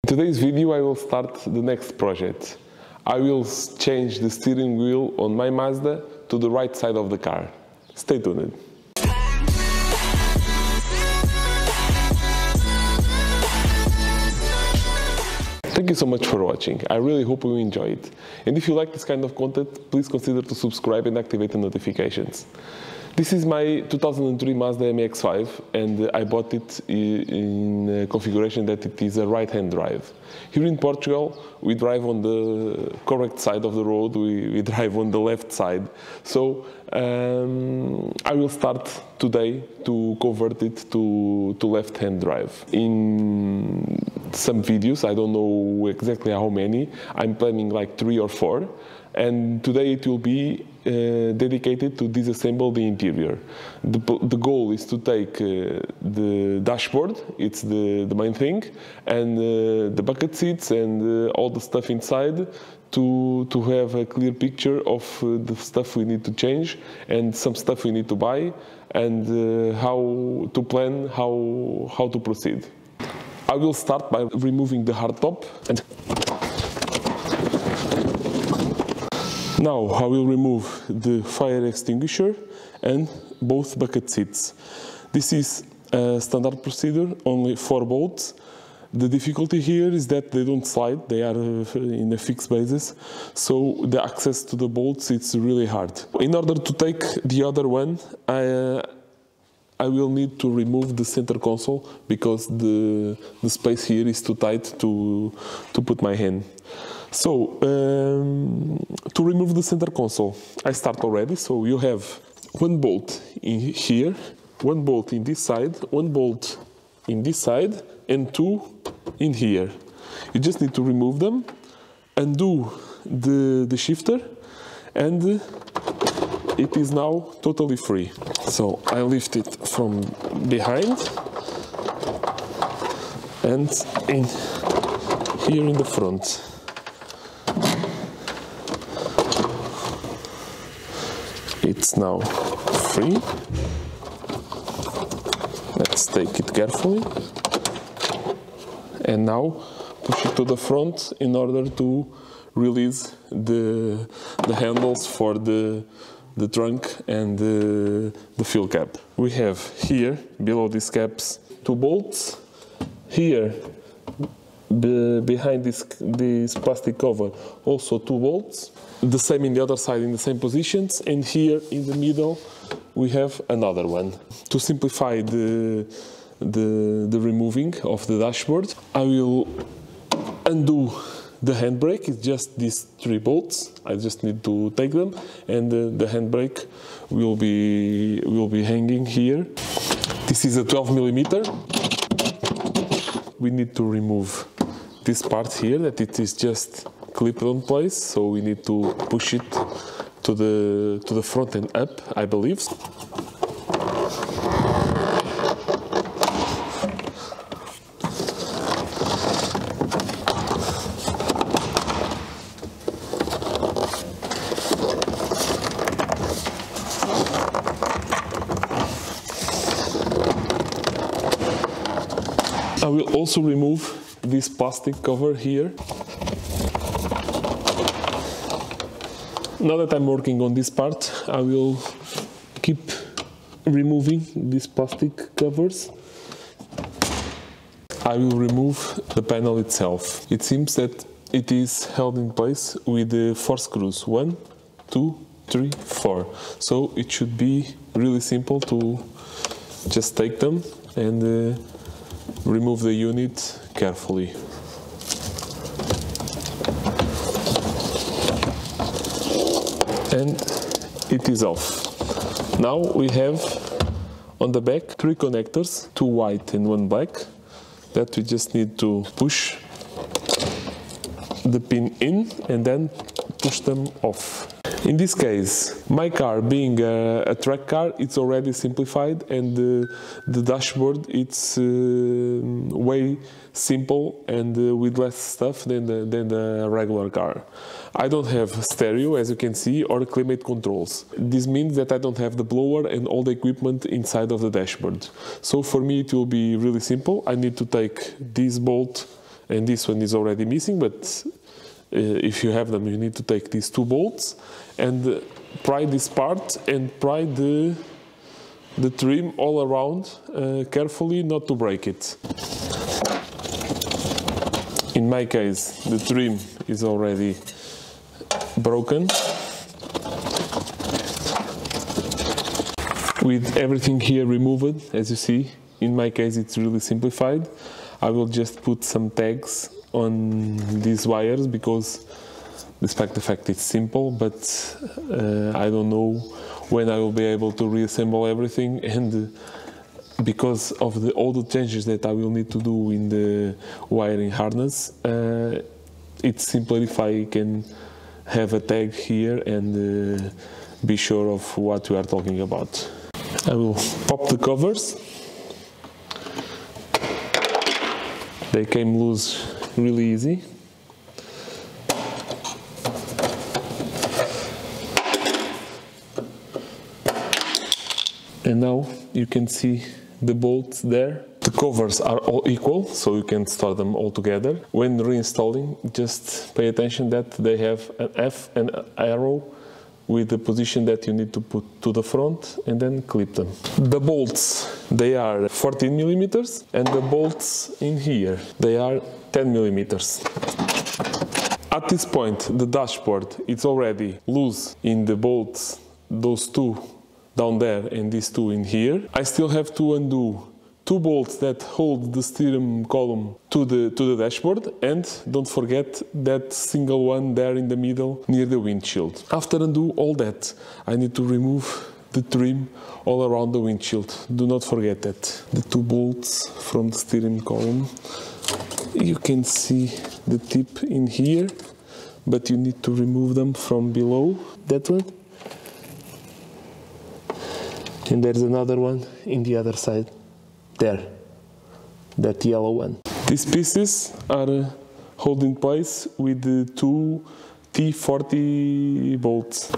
In today's video I will start the next project. I will change the steering wheel on my Mazda to the right side of the car. Stay tuned. Thank you so much for watching. I really hope you enjoy it. And if you like this kind of content, please consider to subscribe and activate the notifications. This is my 2003 Mazda MX5 and I bought it in a configuration that it is a right-hand drive. Here in Portugal we drive on the correct side of the road, we drive on the left side. So I will start today to convert it to left-hand drive. In some videos, I don't know exactly how many, I'm planning like 3 or 4. And today it will be dedicated to disassemble the interior. The goal is to take the dashboard, it's the main thing, and the bucket seats and all the stuff inside to have a clear picture of the stuff we need to change and some stuff we need to buy and how to plan how to proceed. I will start by removing the hardtop. And now I will remove the fire extinguisher and both bucket seats. This is a standard procedure, only 4 bolts. The difficulty here is that they don't slide, they are in a fixed basis, so the access to the bolts is really hard. In order to take the other one, I will need to remove the center console because the space here is too tight to put my hand. So, to remove the center console, I start already. So you have 1 bolt in here, 1 bolt in this side, 1 bolt in this side, and 2 in here. You just need to remove them, undo the shifter, and it is now totally free. So I lift it from behind and in here in the front. It's now free. Let's take it carefully. And now push it to the front in order to release the handles for the trunk and the fuel cap. We have here, below these caps, 2 bolts. Here, behind this plastic cover, also 2 bolts. The same in the other side, in the same positions. And here in the middle, we have another one. To simplify the removing of the dashboard, I will undo the handbrake. It's just these 3 bolts. I just need to take them, and the handbrake will be hanging here. This is a 12mm. We need to remove this part here, that it is just clipped on place. So we need to push it to the front and up, I believe. I will also remove this plastic cover here. Now that I'm working on this part, I will keep removing these plastic covers. I will remove the panel itself. It seems that it is held in place with the 4 screws. 1, 2, 3, 4. So it should be really simple to just take them and remove the unit carefully. And it is off. Now we have on the back 3 connectors, 2 white and 1 black, that we just need to push the pin in and then push them off. In this case, my car being a track car, it's already simplified, and the dashboard, it's way simple and with less stuff than the regular car. I don't have stereo, as you can see, or climate controls. This means that I don't have the blower and all the equipment inside of the dashboard. So for me it will be really simple. I need to take this bolt and this one is already missing, but if you have them, you need to take these 2 bolts and pry this part and pry the trim all around carefully, not to break it. In my case, the trim is already broken. With everything here removed, as you see, in my case it's really simplified. I will just put some tags on these wires because despite the fact it's simple, but I don't know when I will be able to reassemble everything, and because of all the changes that I will need to do in the wiring harness, it's simpler if I can have a tag here and be sure of what we are talking about. I will pop the covers. They came loose really easy. And now you can see the bolts there. The covers are all equal, so you can store them all together. When reinstalling, just pay attention that they have an F and an arrow with the position that you need to put to the front, and then clip them. The bolts, they are 14 millimeters, and the bolts in here, they are 10 millimeters. At this point, the dashboard is already loose in the bolts, those 2 down there and these 2 in here. I still have to undo 2 bolts that hold the steering column to the dashboard, and don't forget that single one there in the middle near the windshield. After undo all that, I need to remove the trim all around the windshield. Do not forget that. The 2 bolts from the steering column, you can see the tip in here, but you need to remove them from below, that one. And there's another one in the other side. There, that yellow one. These pieces are held in place with the 2 T40 bolts.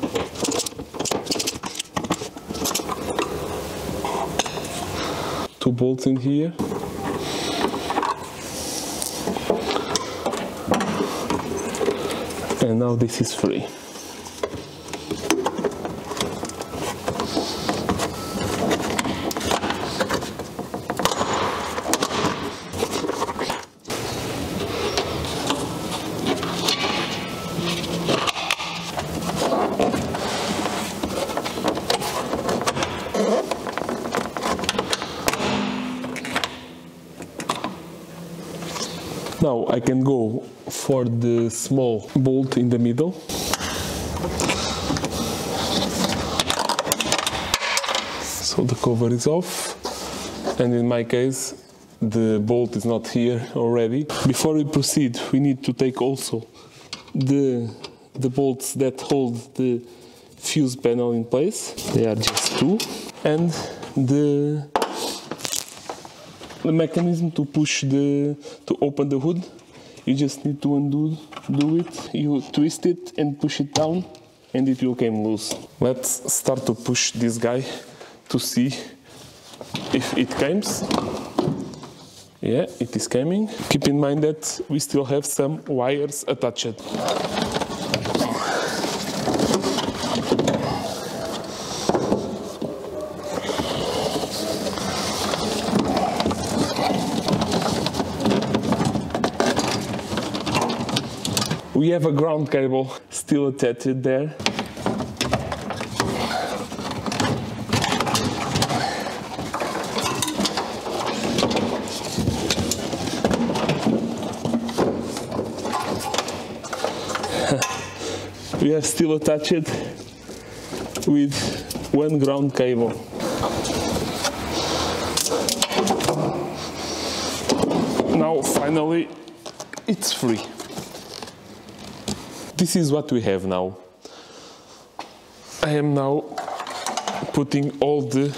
Two bolts in here. And now this is free. Now I can go for the small bolt in the middle. So the cover is off, and in my case the bolt is not here already. Before we proceed, we need to take also the bolts that hold the fuse panel in place. They are just 2, and the mechanism to push to open the hood. You just need to do it. You twist it and push it down, and it will come loose. Let's start to push this guy to see if it comes. Yeah, it is coming. Keep in mind that we still have some wires attached. We have a ground cable still attached there. We are still attached with one ground cable. Now finally it's free. This is what we have now. I am now putting all the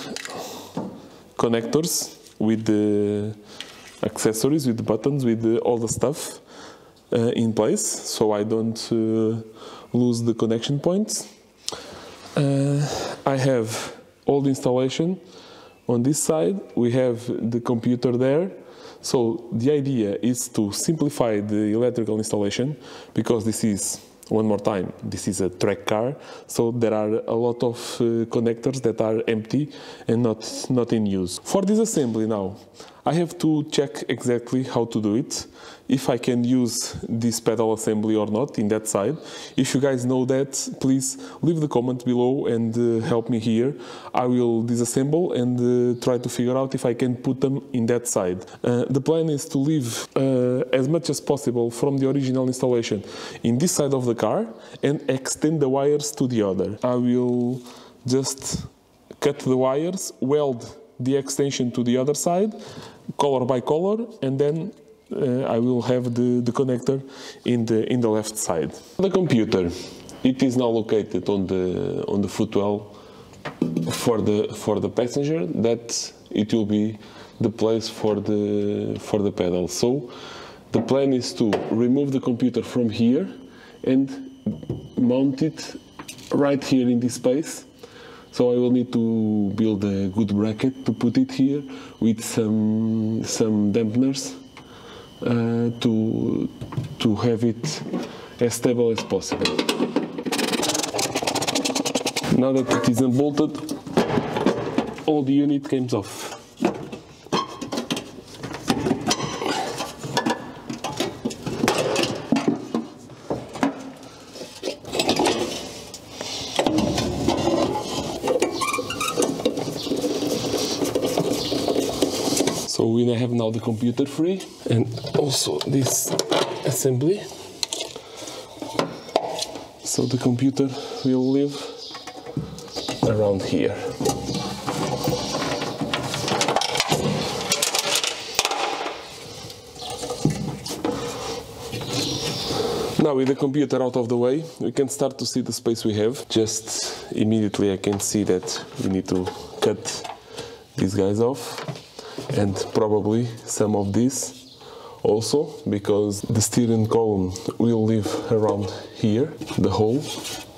connectors with the accessories, with the buttons, with all the stuff in place, so I don't lose the connection points. I have all the installation on this side. We have the computer there, So the idea is to simplify the electrical installation, because this is, one more time, this is a track car, so there are a lot of connectors that are empty and not in use. For this assembly now, I have to check exactly how to do it, if I can use this pedal assembly or not in that side. If you guys know that, please leave the comment below and help me here. I will disassemble and try to figure out if I can put them in that side. The plan is to leave as much as possible from the original installation in this side of the car and extend the wires to the other. I will just cut the wires, weld the extension to the other side, color by color, and then I will have the connector in the left side. The computer, it is now located on the footwell for the passenger. That it will be the place for the pedal. So the plan is to remove the computer from here and mount it right here in this space. So I will need to build a good bracket to put it here with some dampeners to have it as stable as possible. Now that it is unbolted, all the unit comes off. So we have now the computer free, and also this assembly. So the computer will live around here. Now with the computer out of the way, we can start to see the space we have. Just immediately I can see that we need to cut these guys off. And probably some of this also, because the steering column will live around here, the hole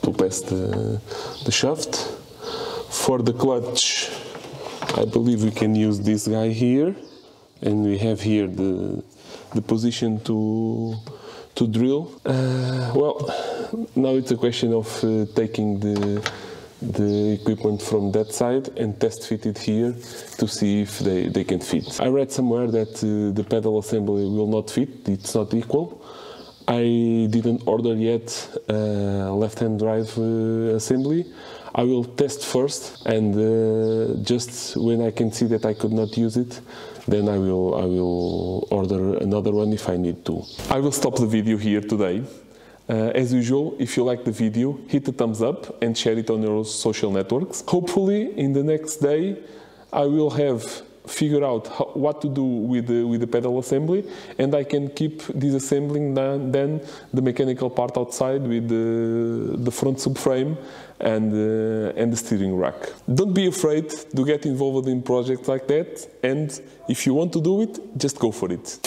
to pass the shaft. For the clutch, I believe we can use this guy here, and we have here the position to drill. Well, now it's a question of taking the equipment from that side and test fit it here to see if they can fit. I read somewhere that the pedal assembly will not fit, it's not equal. I didn't order yet a left-hand drive assembly. I will test first, and just when I can see that I could not use it, then I will order another one if I need to. I will stop the video here today. As usual, if you like the video, hit the thumbs up and share it on your social networks. Hopefully, in the next day, I will have figured out what to do with the pedal assembly, and I can keep disassembling then the mechanical part outside with the front subframe and the steering rack. Don't be afraid to get involved in projects like that, and if you want to do it, just go for it.